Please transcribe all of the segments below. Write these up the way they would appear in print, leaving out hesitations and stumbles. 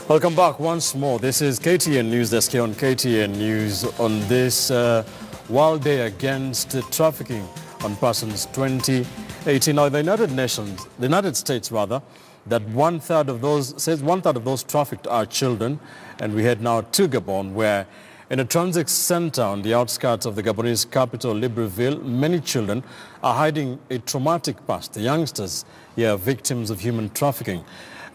Welcome back once more. This is KTN News Desk here on KTN News on this World Day Against Trafficking on Persons 2018. Now, the United States, that one-third of those trafficked are children. And we head now to Gabon, where in a transit center on the outskirts of the Gabonese capital, Libreville, many children are hiding a traumatic past. The youngsters here are victims of human trafficking.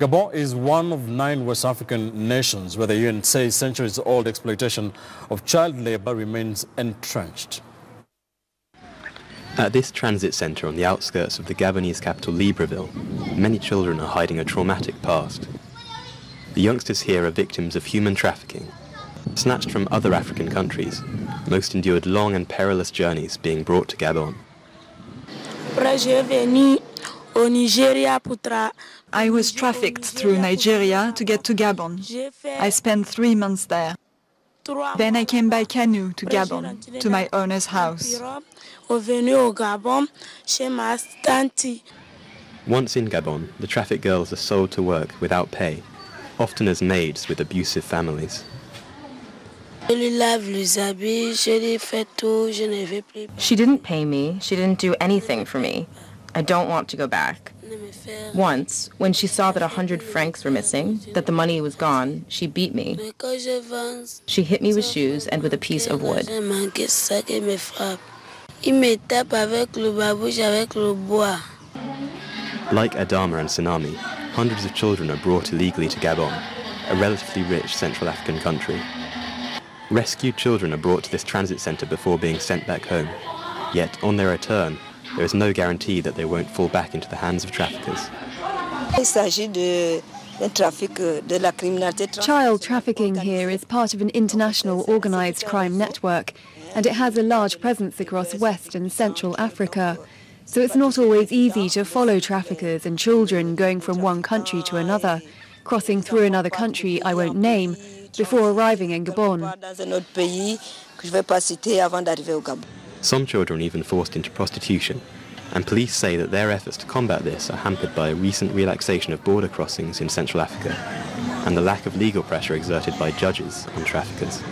Gabon is one of 9 West African nations where the UN says centuries-old exploitation of child labor remains entrenched. At this transit centre on the outskirts of the Gabonese capital Libreville, many children are hiding a traumatic past. The youngsters here are victims of human trafficking. Snatched from other African countries, most endured long and perilous journeys being brought to Gabon. I was trafficked through Nigeria to get to Gabon. I spent 3 months there. Then I came by canoe to Gabon, to my owner's house. Once in Gabon, the trafficked girls are sold to work without pay, often as maids with abusive families. She didn't pay me. She didn't do anything for me. I don't want to go back. Once, when she saw that 100 francs were missing, that the money was gone, she beat me. She hit me with shoes and with a piece of wood. Like Adama and Tsunami, hundreds of children are brought illegally to Gabon, a relatively rich Central African country. Rescued children are brought to this transit centre before being sent back home. Yet, on their return, there is no guarantee that they won't fall back into the hands of traffickers. Child trafficking here is part of an international organised crime network, and it has a large presence across West and Central Africa. So it's not always easy to follow traffickers and children going from one country to another, crossing through another country I won't name, before arriving in Gabon. Some children are even forced into prostitution, and police say that their efforts to combat this are hampered by a recent relaxation of border crossings in Central Africa and the lack of legal pressure exerted by judges on traffickers.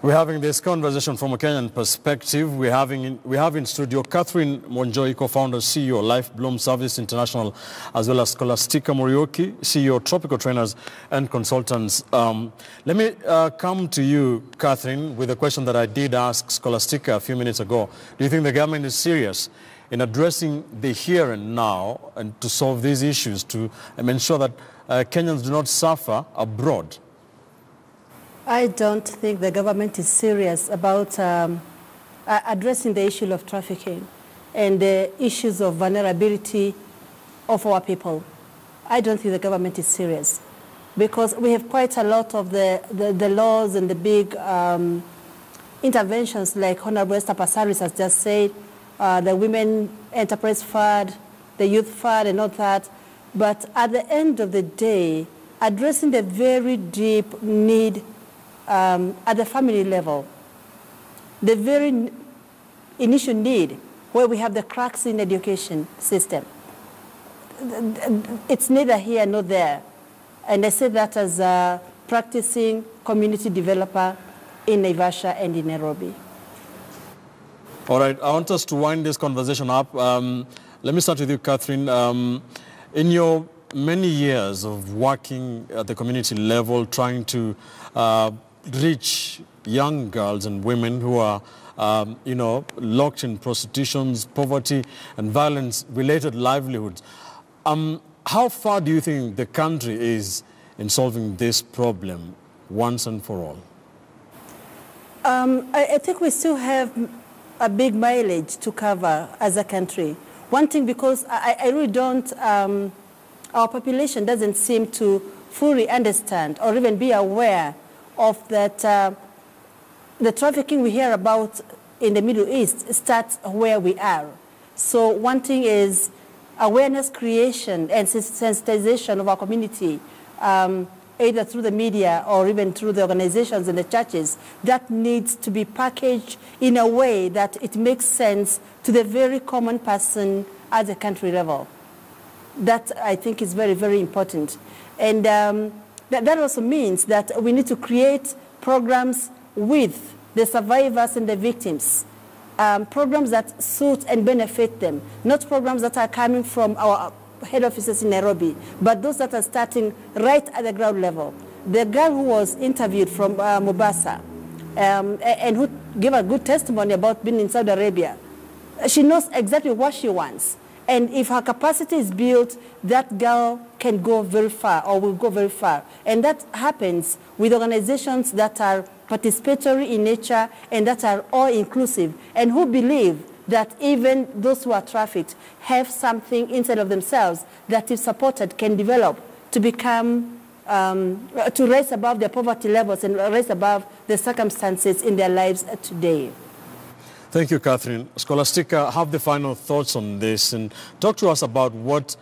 We're having this conversation from a Kenyan perspective. We have in studio Catherine Monjoi, co-founder, CEO, Life Bloom Service International, as well as Scholastica Morioki, CEO, Tropical Trainers and Consultants. Let me come to you, Catherine, with a question that I did ask Scholastica a few minutes ago. Do you think the government is serious in addressing the here and now and to solve these issues, to ensure that Kenyans do not suffer abroad? I don't think the government is serious about addressing the issue of trafficking and the issues of vulnerability of our people. I don't think the government is serious because we have quite a lot of the laws and the big interventions, like Honorable Esther Passaris has just said, the Women Enterprise Fund, the Youth Fund and all that. But at the end of the day, addressing the very deep need at the family level, the very initial need where we have the cracks in the education system. It's neither here nor there. And I say that as a practicing community developer in Naivasha and in Nairobi. All right, I want us to wind this conversation up. Let me start with you, Catherine. In your many years of working at the community level, trying to reach young girls and women who are, locked in prostitutions, poverty, and violence-related livelihoods. How far do you think the country is in solving this problem once and for all? I think we still have a big mileage to cover as a country. One thing, because I really don't, our population doesn't seem to fully understand or even be aware of that the trafficking we hear about in the Middle East starts where we are. So one thing is awareness creation and sensitization of our community, either through the media or even through the organizations and the churches. That needs to be packaged in a way that it makes sense to the very common person at the country level. That, I think, is very, very important. And that also means that we need to create programs with the survivors and the victims, programs that suit and benefit them, not programs that are coming from our head offices in Nairobi, but those that are starting right at the ground level. The girl who was interviewed from Mombasa and who gave a good testimony about being in Saudi Arabia, she knows exactly what she wants. And if her capacity is built, that girl can go very far or will go very far. And that happens with organizations that are participatory in nature and that are all-inclusive and who believe that even those who are trafficked have something inside of themselves that, if supported, can develop to become, to rise above their poverty levels and rise above the circumstances in their lives today. Thank you, Catherine. Scholastica, have the final thoughts on this and talk to us about what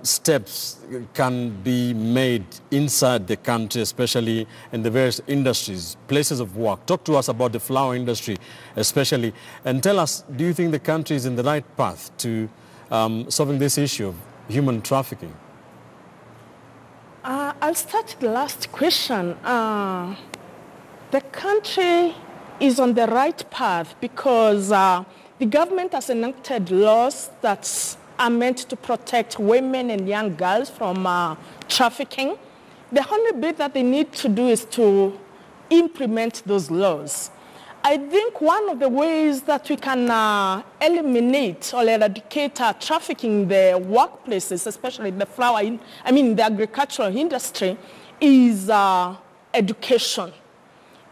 steps can be made inside the country, especially in the various industries, places of work. Talk to us about the flower industry especially, and tell us, do you think the country is in the right path to solving this issue of human trafficking? I'll start with the last question. The country is on the right path because the government has enacted laws that are meant to protect women and young girls from trafficking. The only bit that they need to do is to implement those laws. I think one of the ways that we can eliminate or eradicate trafficking in the workplaces, especially in the the agricultural industry, is education.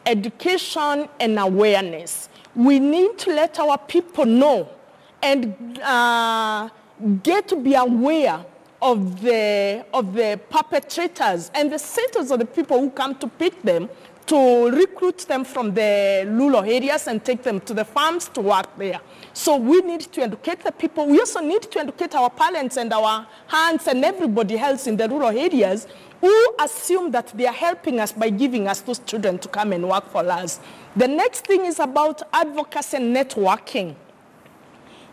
Education and awareness. We need to let our people know and get to be aware of the perpetrators and the centers of the people who come to pick them, to recruit them from the rural areas and take them to the farms to work there. So we need to educate the people. We also need to educate our parents and our aunts and everybody else in the rural areas who assume that they are helping us by giving us those children to come and work for us. The next thing is about advocacy and networking.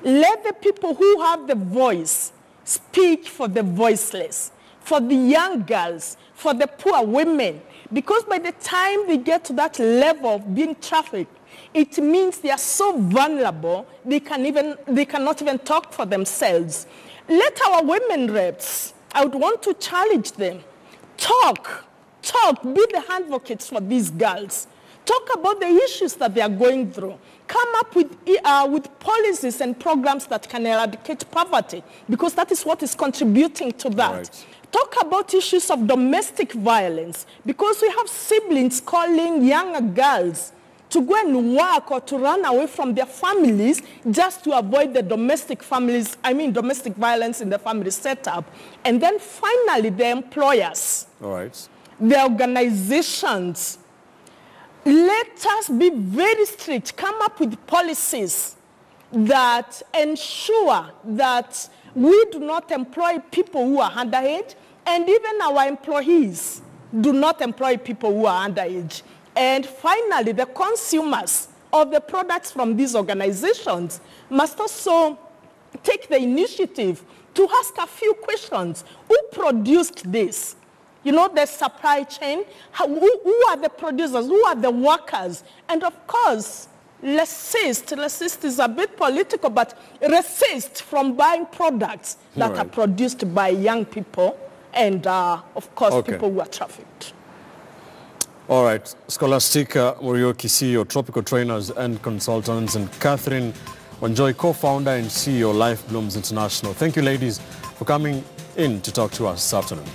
Let the people who have the voice speak for the voiceless, for the young girls, for the poor women. Because by the time they get to that level of being trafficked, it means they are so vulnerable, they cannot even talk for themselves. Let our women reps, I would want to challenge them, talk, be the advocates for these girls. Talk about the issues that they are going through. Come up with policies and programs that can eradicate poverty, because that is what is contributing to that. Right. Talk about issues of domestic violence, because we have siblings calling younger girls to go and work or to run away from their families just to avoid the domestic violence in the family setup. And then finally, the employers, all right, the organizations. Let us be very strict, come up with policies that ensure that we do not employ people who are underage, and even our employees do not employ people who are underage. And finally, the consumers of the products from these organizations must also take the initiative to ask a few questions. Who produced this? You know, the supply chain, who are the producers, who are the workers? And of course, resist is a bit political, but resist from buying products that are produced by young people and, of course, people who are trafficked. All right, Scholastica Muriuki, CEO, Tropical Trainers and Consultants, and Catherine Wanjoy, co-founder and CEO, Life Blooms International. Thank you, ladies, for coming in to talk to us this afternoon.